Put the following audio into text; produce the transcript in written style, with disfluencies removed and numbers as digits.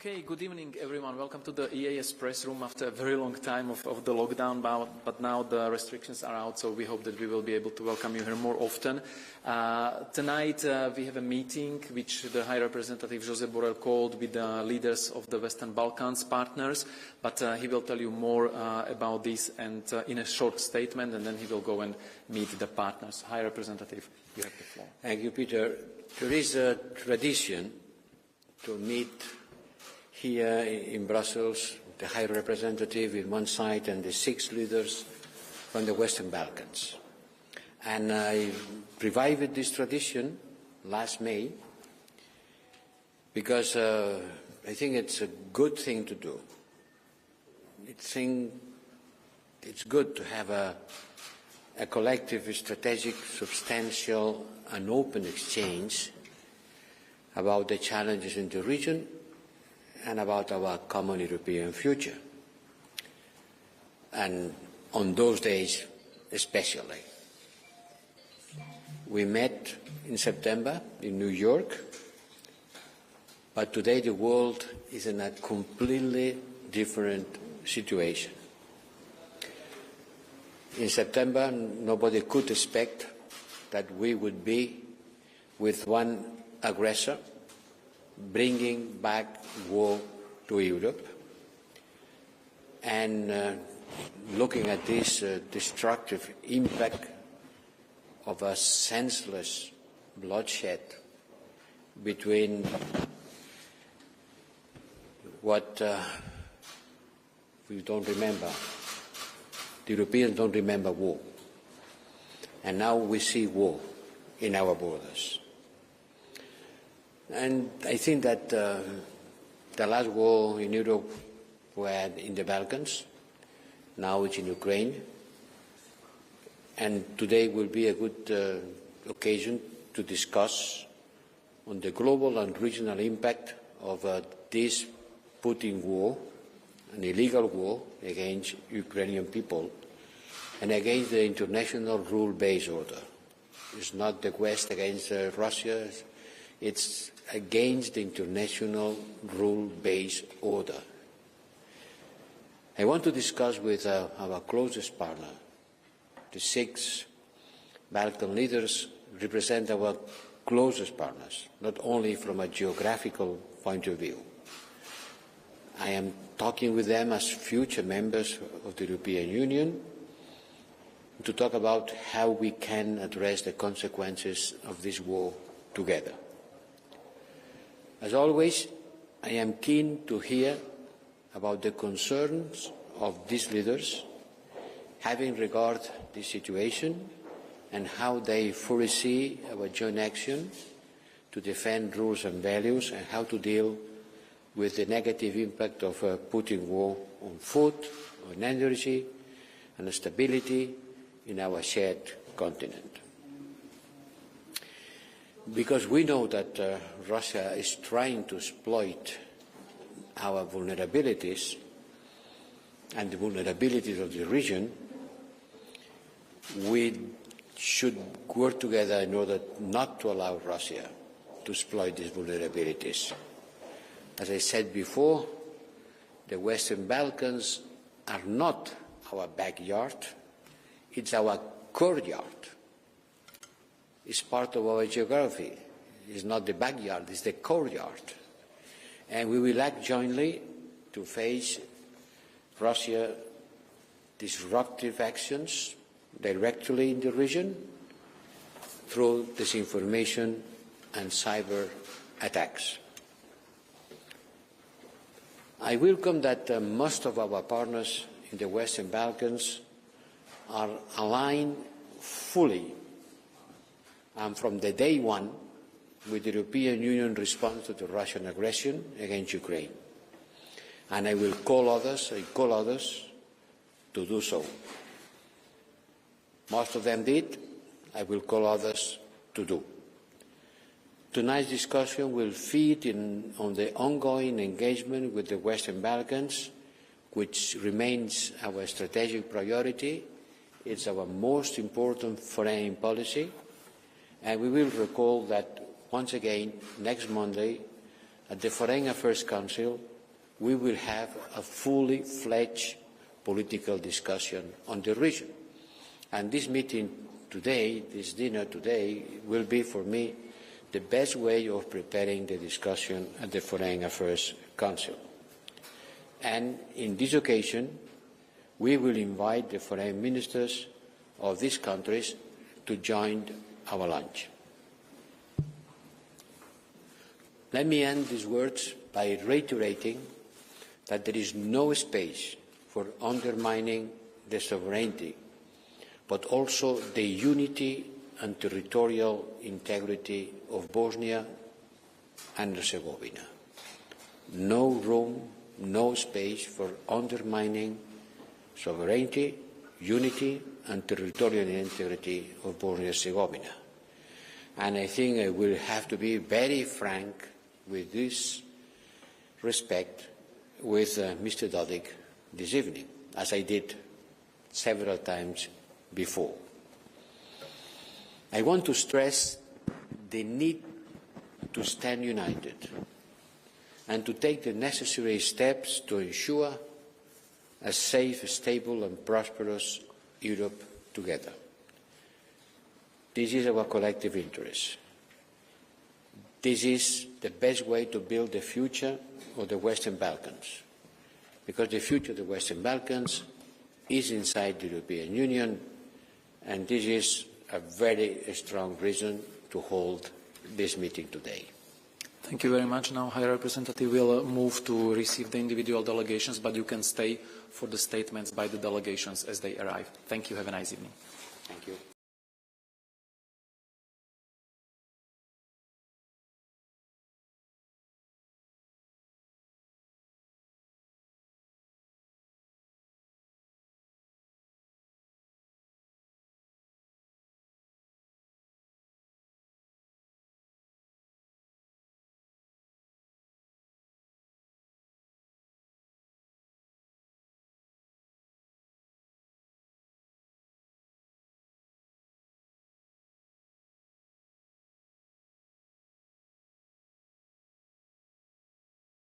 Okay, good evening everyone. Welcome to the EAS press room after a very long time of the lockdown, but now the restrictions are out, so we hope that we will be able to welcome you here more often. Tonight we have a meeting which the High Representative Josep Borrell called with the leaders of the Western Balkans partners, but he will tell you more about this and in a short statement, and then he will go and meet the partners. High Representative, you have the floor. Thank you, Peter. There is a tradition to meet here in Brussels, the High Representative on one side and the 6 leaders from the Western Balkans. And I revived this tradition last May because I think it's a good thing to do. It's good to have a collective, strategic, substantial and open exchange about the challenges in the region and about our common European future. And on those days especially. We met in September in New York, but today the world is in a completely different situation. In September, nobody could expect that we would be with one aggressor bringing back war to Europe and looking at this destructive impact of a senseless bloodshed between what we don't remember. The Europeans don't remember war. And now we see war in our borders. And I think that the last war in Europe was in the Balkans, now it's in Ukraine, and today will be a good occasion to discuss on the global and regional impact of this Putin war, an illegal war against Ukrainian people and against the international rule-based order. It's not the West against Russia, it's against the international rule-based order. I want to discuss with our closest partner. The 6 Balkan leaders represent our closest partners, not only from a geographical point of view. I am talking with them as future members of the European Union to talk about how we can address the consequences of this war together. As always, I am keen to hear about the concerns of these leaders, having regard to this situation and how they foresee our joint action to defend rules and values and how to deal with the negative impact of a Putin war on food, on energy and stability in our shared continent. Because we know that Russia is trying to exploit our vulnerabilities and the vulnerabilities of the region, we should work together in order not to allow Russia to exploit these vulnerabilities. As I said before, the Western Balkans are not our backyard, it's our courtyard. It's part of our geography. It's not the backyard, it's the courtyard. And we will act jointly to face Russia's disruptive actions directly in the region through disinformation and cyber attacks. I welcome that most of our partners in the Western Balkans are aligned fully and from the day one with the European Union response to the Russian aggression against Ukraine. And I call others to do so. Most of them did. I will call others to do. Tonight's discussion will feed on the ongoing engagement with the Western Balkans, which remains our strategic priority. It's our most important foreign policy. And we will recall that once again next Monday at the Foreign Affairs Council we will have a fully fledged political discussion on the region. And this meeting today, this dinner today, will be for me the best way of preparing the discussion at the Foreign Affairs Council. And in this occasion, we will invite the foreign ministers of these countries to join our lunch. Let me end these words by reiterating that there is no space for undermining the sovereignty, but also the unity and territorial integrity of Bosnia and Herzegovina. No room, no space for undermining sovereignty, unity and territorial integrity of Bosnia and Herzegovina. And I think I will have to be very frank with this respect with Mr. Dodik this evening, as I did several times before. I want to stress the need to stand united and to take the necessary steps to ensure a safe, stable and prosperous Europe together. This is our collective interest. This is the best way to build the future of the Western Balkans, because the future of the Western Balkans is inside the European Union, and this is a very strong reason to hold this meeting today. Thank you very much. Now, High Representative will move to receive the individual delegations, but you can stay for the statements by the delegations as they arrive. Thank you. Have a nice evening. Thank you.